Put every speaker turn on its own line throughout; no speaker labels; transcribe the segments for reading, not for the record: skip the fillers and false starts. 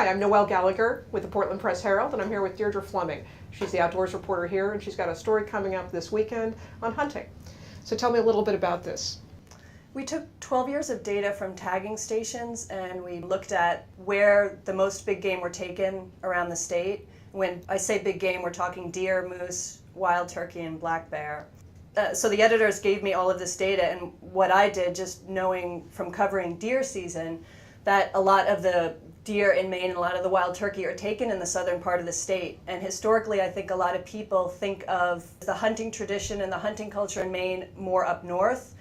Hi, I'm Noelle Gallagher with the Portland Press-Herald, and I'm here with Deirdre Fleming. She's the outdoors reporter here, and she's got a story coming up this weekend on hunting. So tell me a little bit about this.
We took 12 years of data from tagging stations, and we looked at where the most big game were taken around the state. When I say big game, we're talking deer, moose, wild turkey, and black bear. So the editors gave me all of this data, and what I did, just knowing from covering deer season, that a lot of the deer in Maine and a lot of the wild turkey are taken in the southern part of the state. And historically, I think a lot of people think of the hunting tradition and the hunting culture in Maine more up north.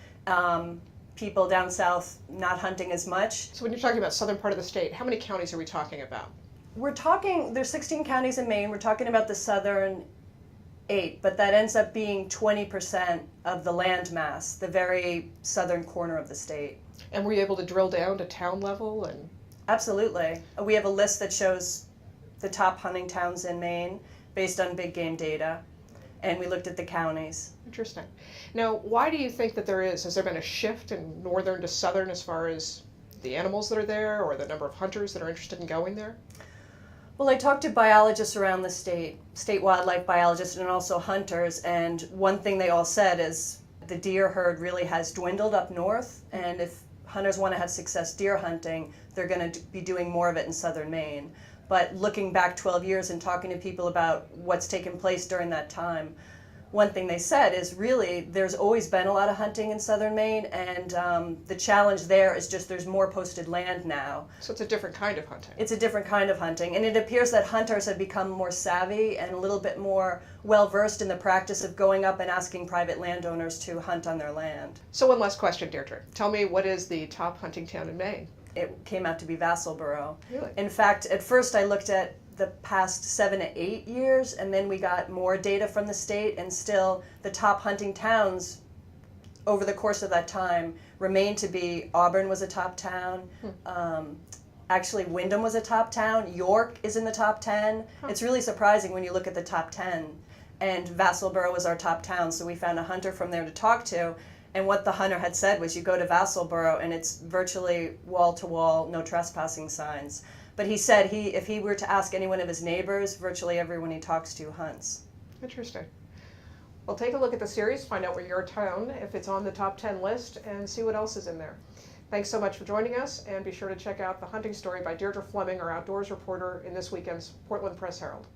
People down south not hunting as much.
So when you're talking about southern part of the state, how many counties are we talking about?
We're talking, there's 16 counties in Maine. We're talking about the southern 8, but that ends up being 20% of the land mass, the very southern corner of the state.
And were you able to drill down to town level? And
Absolutely. We have a list that shows the top hunting towns in Maine based on big game data, and we looked at the counties.
Interesting. Now, why do you think that there is? Has there been a shift in northern to southern as far as the animals that are there or the number of hunters that are interested in going there?
Well, I talked to biologists around the state wildlife biologists and also hunters, and one thing they all said is the deer herd really has dwindled up north, and if hunters want to have success deer hunting, they're going to be doing more of it in southern Maine. But looking back 12 years and talking to people about what's taken place during that time, one thing they said is really there's always been a lot of hunting in southern Maine, and the challenge there is just there's more posted land now.
So it's a different kind of hunting.
It's a different kind of hunting, and it appears that hunters have become more savvy and a little bit more well-versed in the practice of going up and asking private landowners to hunt on their land.
So one last question, Deirdre. Tell me, what is the top hunting town in Maine?
It came out to be Vassalboro.
Really?
In fact, at first I looked at the past 7 to 8 years, and then we got more data from the state, and still the top hunting towns over the course of that time remained to be Auburn was a top town. Actually, Windham was a top town. York is in the top 10. It's really surprising when you look at the top 10. And Vassalboro was our top town, so we found a hunter from there to talk to. And what the hunter had said was you go to Vassalboro and it's virtually wall-to-wall, no trespassing signs. But he said if he were to ask any one of his neighbors, virtually everyone he talks to hunts.
Interesting. Well, take a look at the series, find out where your town, if it's on the top 10 list, and see what else is in there. Thanks so much for joining us, and be sure to check out the hunting story by Deirdre Fleming, our outdoors reporter in this weekend's Portland Press-Herald.